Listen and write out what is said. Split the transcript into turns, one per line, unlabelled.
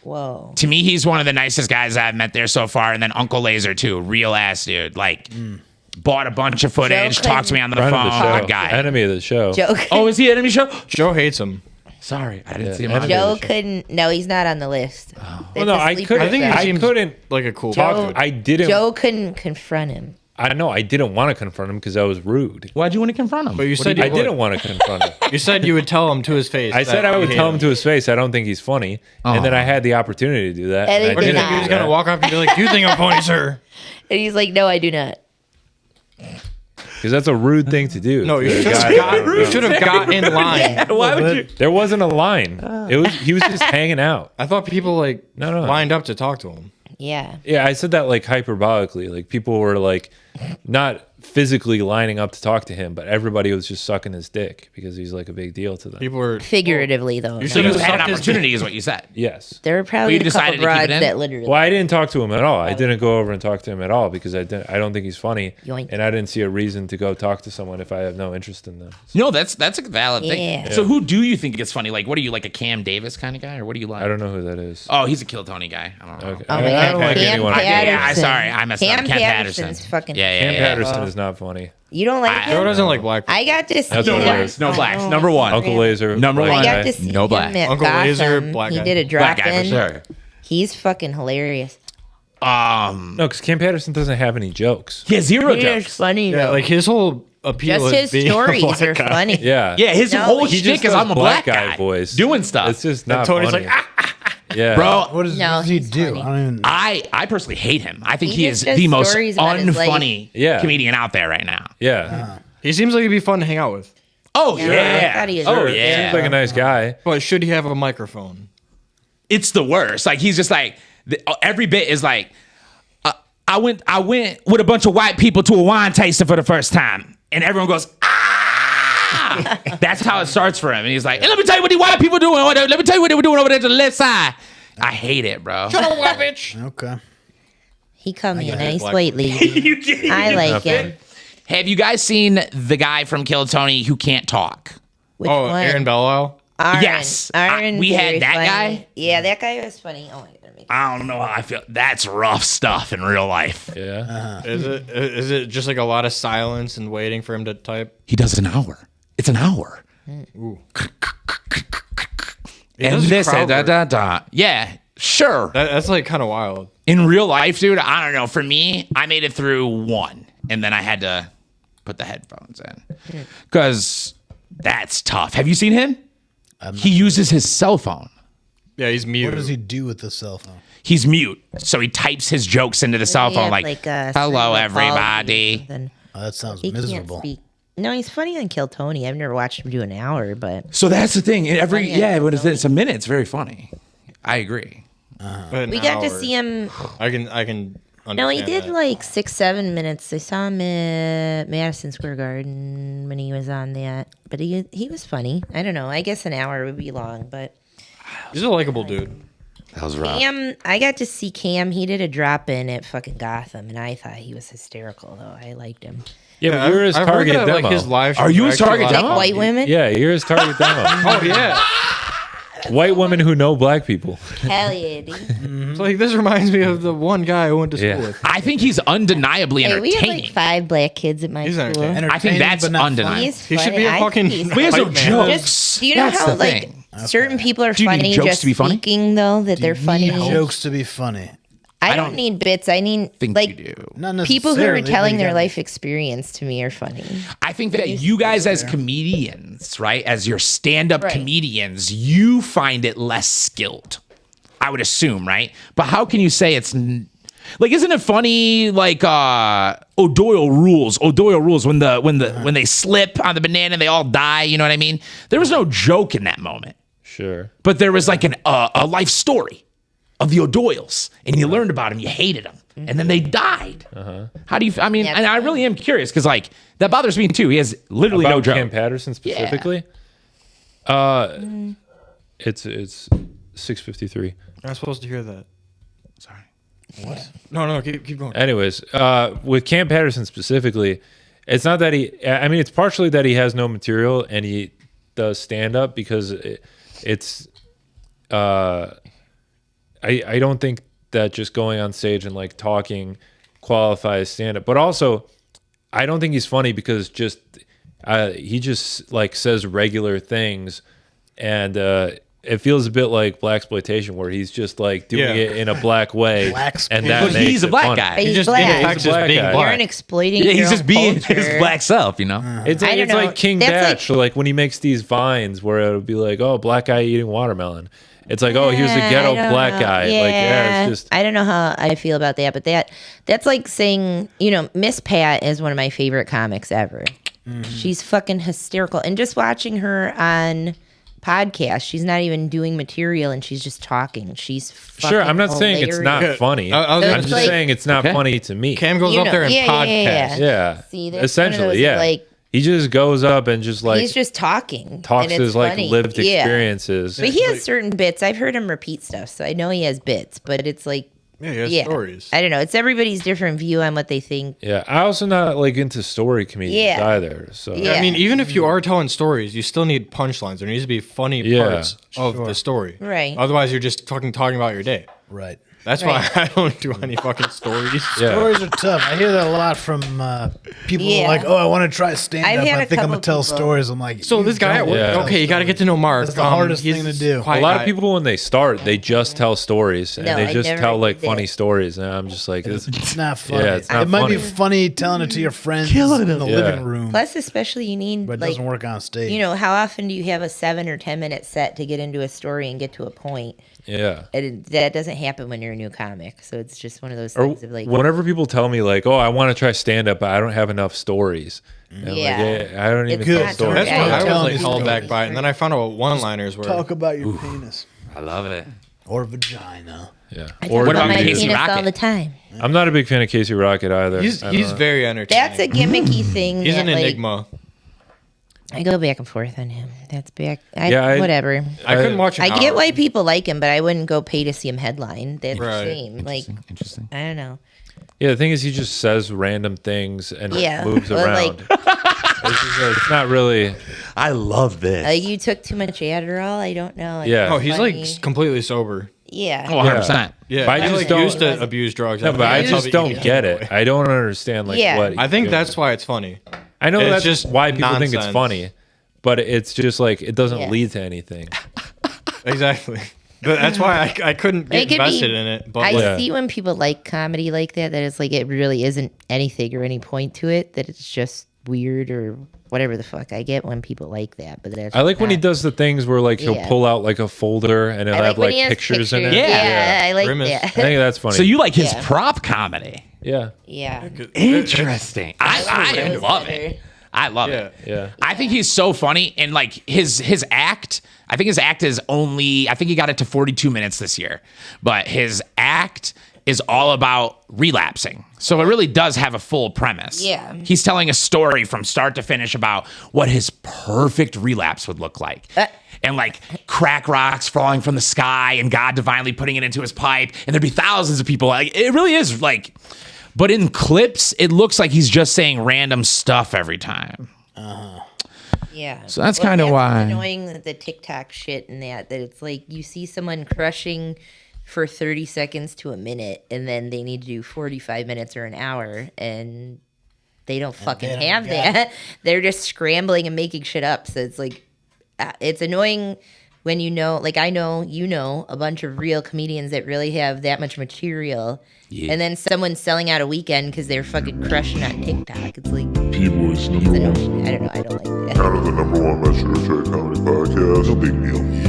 Whoa.
To me, he's one of the nicest guys I've met there so far. And then Uncle Laser, too. Real ass dude. Like, bought a bunch of footage, talked to me on the phone. Good guy.
Enemy of the show.
Oh, is he enemy show?
Joe hates him.
Sorry, I didn't see him.
Joe couldn't. No, he's not on the list.
Well, no, I couldn't.
I think he seems
couldn't
like a cool
talk. I didn't.
Joe couldn't confront him.
I know. I didn't want to confront him because I was rude.
Why'd you want to confront him?
But you said you
I didn't want to confront him.
You said you would tell him to his face.
I said I would tell him to his face. I don't think he's funny, and then I had the opportunity to do that.
And
And I
he
Or do you
didn't.
think you're
did
just gonna walk up and be like, "Do you think I'm funny, sir?"
And he's like, no, I do not.
Because that's a rude thing to do.
No, you
To a
should
guy
have
that-
got in line.
Why would you?
There wasn't a line. He was just hanging out.
I thought people
No.
lined up to talk to him.
Yeah.
Yeah, I said that like hyperbolically. Like people were like not physically lining up to talk to him, but everybody was just sucking his dick because he's like a big deal to them.
People were
Figuratively, though.
You
So
should
you
have
had an
sucked his
opportunity, is what you said.
Yes.
There were probably
you
a couple
decided to keep
broads
it in?
that literally.
Well, I didn't talk to him at all. I didn't go over and talk to him at all because I don't think he's funny,
Yoink.
and I didn't see a reason to go talk to someone if I have no interest in them.
No, that's a valid thing.
Yeah.
So who do you think is funny? Like, what are you, like a Cam Davis kind of guy, or what do you like?
I don't know who that is.
Oh, he's a Kill Tony guy. I don't know.
Okay.
Oh my
I
God.
don't like
Cam
anyone.
Patterson.
Sorry, I messed up.
Cam
Cam
Patterson's
Patterson.
fucking.
Yeah.
Cam Patterson is not funny.
You don't like
Joe
him?
doesn't like black people.
I got to see
That's
No
what
him.
it
blacks. No blacks. Number one.
Uncle Laser.
Number
black
one.
I got
guy.
to see
No
him
black.
at
Uncle
Gotham.
Laser, black
he
guy.
did a
Black
drop
guy for
in.
sure.
He's fucking hilarious.
No, because Cam Patterson doesn't have any jokes.
He has zero
He's
jokes.
funny
Yeah,
though.
like his whole appeal
Just
is
his
being a
stories
black
are
guy.
funny.
Yeah.
Yeah, his
No,
whole
he
shtick
just
is
does
I'm a black guy
voice.
doing stuff.
It's just not
Tony's
funny.
like,
yeah.
Bro,
What does
No,
he
he's
do?
funny.
I don't even.
I personally hate him. I think
He
he
just
is
does
the most
stories about his life.
unfunny
Yeah.
comedian out there right now.
Yeah.
he seems like he'd be fun to hang out with.
Oh
Yeah,
yeah.
I thought he was
Oh
sure.
yeah.
Seems like a nice guy.
But should he have a microphone?
It's the worst. Like he's just like every bit is like I went with a bunch of white people to a wine tasting for the first time, and everyone goes ah. That's how it starts for him, and he's like, "Let me tell you what these white people doing. Let me tell you what they were doing over there to the left side." I hate it, bro.
Shut up, white bitch.
Okay.
He called me a
got
nice
black
white lady.
You can't-
I like him.
Have you guys seen the guy from Kill Tony who can't talk?
Which
Oh,
one?
Aaron Bellowell.
Aaron.
Yes.
Aaron's
We had
very
that
funny.
guy?
Yeah, that guy was funny. Oh my god.
I don't know how I feel. That's rough stuff in real life.
Yeah.
Is it just like a lot of silence and waiting for him to type?
He does an hour. It's an hour.
Ooh.
And
does
this
crowd work.
da. Yeah, sure.
That's like kind of wild.
In real life, dude, I don't know. For me, I made it through one, and then I had to put the headphones in because that's tough. Have you seen him? He uses his cell phone.
Yeah, he's mute.
What does he do with the cell phone?
He's mute, so he types his jokes into the cell
He
phone
had,
like,
cerebral
"Hello,
palsy or
everybody."
something.
Oh, that sounds
He
miserable.
can't speak. No, he's funny on Kill Tony. I've never watched him do an hour, but
So that's the thing. Every
Funny.
when it's a minute, it's very funny. I agree.
we got to see him.
I can.
No, he
understand
did
that.
like 6-7 minutes. I saw him at Madison Square Garden when he was on that, but he was funny. I don't know. I guess an hour would be long, but
He's a likable dude.
That was rough.
Cam, I got to see Cam. He did a drop in at fucking Gotham, and I thought he was hysterical. Though I liked him.
Yeah, but you're his
I've heard
target
that,
demo.
Like, his live
Are you his
shows are
target
actually
demo?
a lot
White
of-
women,
Yeah, you're his target demo.
Oh yeah.
White women who know black people.
hell yeah, dude.
It's like this reminds me of the one guy I went to school
Yeah.
with.
I think he's undeniably
Hey, we had
entertaining.
like 5 black kids at my
He's
school.
entertaining.
I think that's
but not
undeniable.
He's
He should
funny.
be a
I
fucking-
think he's
But he has no
Hype man.
jokes.
Just, do you know
That's
how
the
like
thing.
certain people are
Do you need
funny
jokes
just
to be funny?
speaking though that they're funny?
Jokes to be funny.
I
don't
don't need bits. I need
think
like
you do.
Not
people who are
necessarily,
telling
but you
their
gotta-
life experience to me are funny.
I think that you guys as comedians, right, as your stand-up
Right.
comedians, you find it less skilled. I would assume, right? But how can you say it's like? Isn't it funny? Like O'Doyle rules when they slip on the banana and they all die. You know what I mean? There was no joke in that moment,
Sure.
but there was like a life story of the O'Doyles, and you learned about them, you hated them, and then they died. How do you? I mean,
Yeah.
and I really am curious because like that bothers me too. He has literally no
About
joke.
Cam Patterson specifically. It's 6:53.
I'm supposed to hear that.
Sorry.
What? No, keep going.
Anyways, with Cam Patterson specifically, it's not that he. I mean, it's partially that he has no material and he does stand up because it's. I don't think that just going on stage and like talking qualifies stand-up. But also, I don't think he's funny because he just like says regular things, and it feels a bit like blaxploitation, where he's just like doing it in a black way, and that
But
makes
he's a
it
black
funny.
guy.
He
He's
just
black.
impacts
He's a
just
black
being
guy.
You're
black.
an exploiting.
Yeah,
your
he's just
own
being
culture.
his black self, you know.
It's
I
like,
don't
it's
know.
like King
That's
Batch, like when he makes these vines where it'll be like, oh, black guy eating watermelon. It's like, oh, here's a ghetto
I don't
black
know.
guy.
Yeah.
Like, yeah, it's just
I don't know how I feel about that, but that's like saying, Miss Pat is one of my favorite comics ever. She's fucking hysterical. And just watching her on podcasts, she's not even doing material and she's just talking. She's fucking
sure. I'm not saying it's not
hilarious.
funny.
I was
I'm
gonna
just
say-
saying it's not funny to me.
Cam goes
You
up
know,
there and
yeah,
podcast.
Yeah.
See, that's one of
essentially,
those,
yeah.
like,
he just goes up and just like
he's just talking.
talks
and it's
his like
funny.
lived
Yeah.
experiences.
But he has certain bits. I've heard him repeat stuff, so I know he has bits, but it's like,
Yeah, he has stories.
I don't know. It's everybody's different view on what they think.
Yeah, I also not like into story comedians
Yeah.
either. So
Yeah.
I mean, even if you are telling stories, you still need punchlines. There needs to be funny
Yeah.
parts of the story.
Right.
Otherwise, you're just talking about your day.
Right.
That's
Right.
why I don't do any fucking stories.
yeah.
Stories are tough. I hear that a lot from people who are
Yeah.
like, oh, I want to try stand
I've
up.
had
I
a
think I'm
couple
going to tell
people-
stories. I'm like,
So
you
this guy at
don't
work,
Yeah.
okay, you got to get to know Mark.
That's the hardest
he's
thing to do.
quiet
A lot of
guy.
people when they start, they just tell stories and
No,
they
I
just
never
tell like
did
funny
that.
stories, and I'm just like,
It's not funny.
Yeah, it's not
it might be
funny.
funny telling it to your friends in the
Yeah.
living room,
Plus, especially you need,
but it
like,
doesn't work on stage.
how often do you have a 7 or 10 minute set to get into a story and get to a point?
yeah.
And that doesn't happen when you're a new comic. So it's just one of those
Or
things of like,
whenever people tell me like, oh, I want to try stand up, but I don't have enough stories. And I'm like,
Yeah.
I don't even
It's
tell
not
stories.
That's
Yeah,
why
you're
I was
telling
like
me
held
stories.
back by it. And then I found out what one-liners were.
Talk about your penis
I love it.
or vagina.
Yeah.
I
Or
talk
what
about
about
my
Casey
penis
Rocket?
all the time.
I'm not a big fan of Casey Rocket either.
He's
I don't know.
very entertaining.
That's a gimmicky thing.
He's
that,
an
like,
enigma.
I go back and forth on him. That's back.
Yeah,
Whatever.
I couldn't watch an
I get
hour.
why people like him, but I wouldn't go pay to see him headline. That's
Right.
the same. Like,
Interesting.
I don't know.
Yeah, the thing is, he just says random things and
Yeah.
moves
Or,
around. It's not really.
I love this.
You took too much Adderall. I don't know. It's
Yeah.
Oh, he's
funny.
like completely sober.
Yeah.
Oh, 100%.
Yeah,
But I
he
just
like
don't-
used to abuse drugs.
No, but I
think that's
just
how he
don't
came
get
away.
it. I don't understand like
Yeah.
what.
I think
he's
that's
doing.
why it's funny.
I know
it's
that's
just
just why people think it's
nonsense.
funny, but it's just like it doesn't
Yeah.
lead to anything.
Exactly. But that's why I couldn't
It
get
could be-
invested in it. But
I
Yeah.
see when people like comedy like that it's like it really isn't anything or any point to it, that it's just weird or whatever the fuck. I get when people like that, but that's
I like when he
not-
does the things where like he'll
Yeah.
pull out like a folder and it'll
I
have
when
like
he has
pictures in it.
Yeah, I like
Grimace.
I
that.
think that's funny.
So you like his
Yeah.
prop comedy?
yeah,
Yeah.
Interesting. I
It was
love
better.
it. I love
Yeah.
it.
yeah.
I think he's so funny, and like his act. I think his act is only. I think he got it to 42 minutes this year, but his act is all about relapsing. So it really does have a full premise.
Yeah.
He's telling a story from start to finish about what his perfect relapse would look like. And like crack rocks falling from the sky and God divinely putting it into his pipe. And there'd be thousands of people. Like it really is like, but in clips, it looks like he's just saying random stuff every time.
Yeah.
So that's kinda why-
annoying the TikTok shit and that it's like you see someone crushing for 30 seconds to a minute and then they need to do 45 minutes or an hour and they don't fucking
don't
have
got
that. They're just scrambling and making shit up. So it's like it's annoying when like I know a bunch of real comedians that really have that much material.
Yeah.
And then someone's selling out a weekend because they're fucking crushing on TikTok. It's like
P Boiz
it's
number one.
annoying. I don't know. I don't like that.
Out of the number one Metro Detroit Comedy Podcast. No big deal.